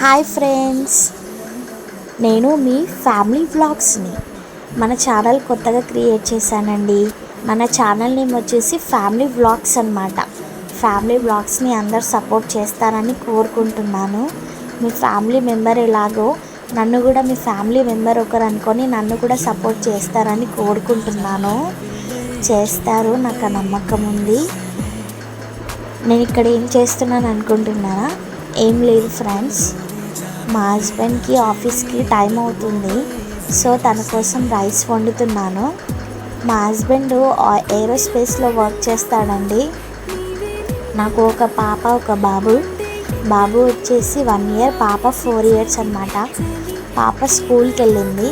Hi friends, నేను మీ family వ్లాగ్స్ని మన channel కొత్తగా క్రియేట్ చేశానండి. మన ఛానల్ నేమ్ వచ్చేసి ఫ్యామిలీ వ్లాగ్స్ అన్నమాట. ఫ్యామిలీ వ్లాగ్స్ని అందరు సపోర్ట్ చేస్తారని కోరుకుంటున్నాను. మీ ఫ్యామిలీ మెంబర్ ఎలాగో నన్ను కూడా మీ ఫ్యామిలీ మెంబర్ ఒకరు అనుకొని నన్ను కూడా సపోర్ట్ చేస్తారని కోరుకుంటున్నాను. చేస్తారు, నాకు ఆ నమ్మకం ఉంది. నేను ఇక్కడ ఏం చేస్తున్నాను అనుకుంటున్నారా? ఏం లేదు ఫ్రెండ్స్, మా హస్బెండ్కి ఆఫీస్కి టైం అవుతుంది. సో తన కోసం రైస్ వండుతున్నాను. మా హస్బెండ్ ఏరోస్పేస్లో వర్క్ చేస్తాడండి. నాకు ఒక పాప ఒక బాబు. బాబు వచ్చేసి 1 year, పాప 4 years అన్నమాట. పాప స్కూల్కి వెళ్ళింది,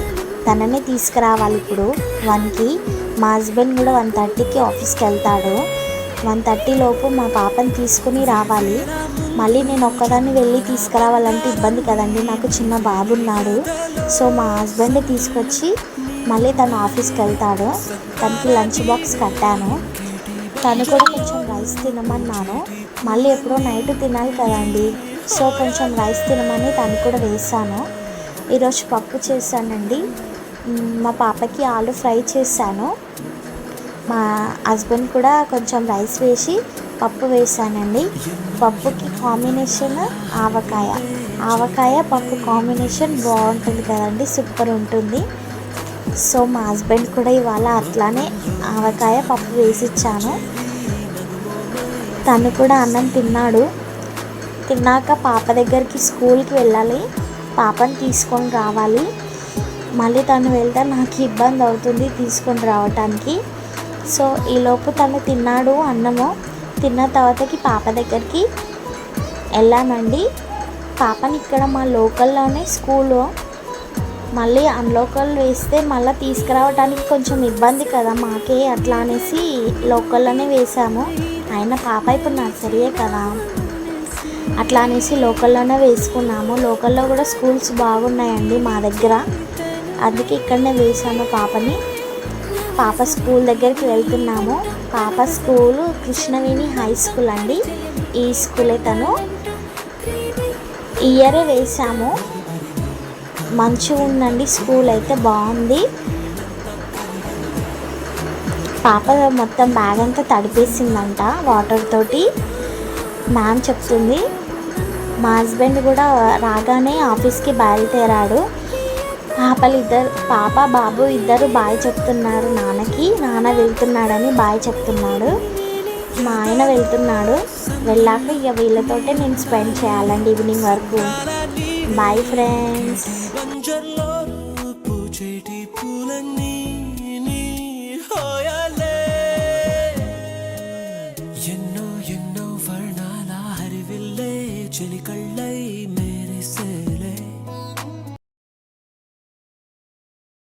తనని తీసుకురావాలి ఇప్పుడు 1కి. మా హస్బెండ్ కూడా 1:30కి ఆఫీస్కి వెళ్తాడు. 1:30 లోపు మా పాపని తీసుకుని రావాలి. మళ్ళీ నేను ఒక్కదాన్ని వెళ్ళి తీసుకురావాలంటే ఇబ్బంది కదండి, నాకు చిన్న బాబు ఉన్నాడు. సో మా హస్బెండ్ తీసుకొచ్చి మళ్ళీ తను ఆఫీస్కి వెళ్తాడు. తనకి లంచ్ బాక్స్ కట్టాను. తను కూడా కొంచెం రైస్ తినమన్నాను. మళ్ళీ ఎప్పుడో నైట్ తినాలి కదండి, సో కొంచెం రైస్ తినమని తను కూడా వేసాను. ఈరోజు పప్పు చేశానండి. మా పాపకి ఆలు ఫ్రై చేశాను. మా హస్బెండ్ కూడా కొంచెం రైస్ వేసి పప్పు వేసానండి. పప్పుకి కాంబినేషన్ ఆవకాయ పప్పు కాంబినేషన్ బాగుంటుంది కదండి, సూపర్ ఉంటుంది. సో మా హస్బెండ్ కూడా ఇవాళ అట్లానే ఆవకాయ పప్పు వేసి ఇచ్చాను. తను కూడా అన్నం తిన్నాడు. తిన్నాక పాప దగ్గరికి స్కూల్కి వెళ్ళాలి, పాపని తీసుకొని రావాలి. మళ్ళీ తను వెళ్తే నాకు ఇబ్బంది అవుతుంది తీసుకొని రావటానికి. సో ఈలోపు తను తిన్నాడు అన్నము. తిన్న తర్వాతకి పాప దగ్గరికి వెళ్ళామండి. పాపని ఇక్కడ మా లోకల్లోనే స్కూల్లో, మళ్ళీ అన్లోకల్ వేస్తే మళ్ళీ తీసుకురావడానికి కొంచెం ఇబ్బంది కదా మాకే, అట్లా అనేసి లోకల్లోనే వేసాము. అయినా పాప ఇప్పుడు నర్సరీయే కదా, అట్లా అనేసి లోకల్లోనే వేసుకున్నాము. లోకల్లో కూడా స్కూల్స్ బాగున్నాయండి మా దగ్గర, అందుకే ఇక్కడనే వేసాము పాపని. పాప స్కూల్ దగ్గరికి వెళ్తున్నాము. పాప స్కూలు కృష్ణవేణి హై స్కూల్ అండి. ఈ స్కూలే తను ఇయరే వేసాము. మంచిగా ఉందండి, స్కూల్ అయితే బాగుంది. పాప మొత్తం బ్యాగ్ అంతా తడిపేసిందంట వాటర్ తోటి, మ్యామ్ చెప్తుంది. మా హస్బెండ్ కూడా రాగానే ఆఫీస్కి బయలుదేరాడు. పాప బాబు ఇద్దరు బాయ్ చెప్తున్నారు నాన్నకి. నాన్న వెళ్తున్నాడని బాయ్ చెప్తున్నాడు. మా ఆయన వెళ్తున్నాడు. వెళ్ళాక ఇక వీళ్ళతోటే నేను స్పెండ్ చేయాలండి ఈవినింగ్ వరకు. Bye friends. ఎన్నో వర్ణాల హరివిల్లే చెలికళ్ళై మేరే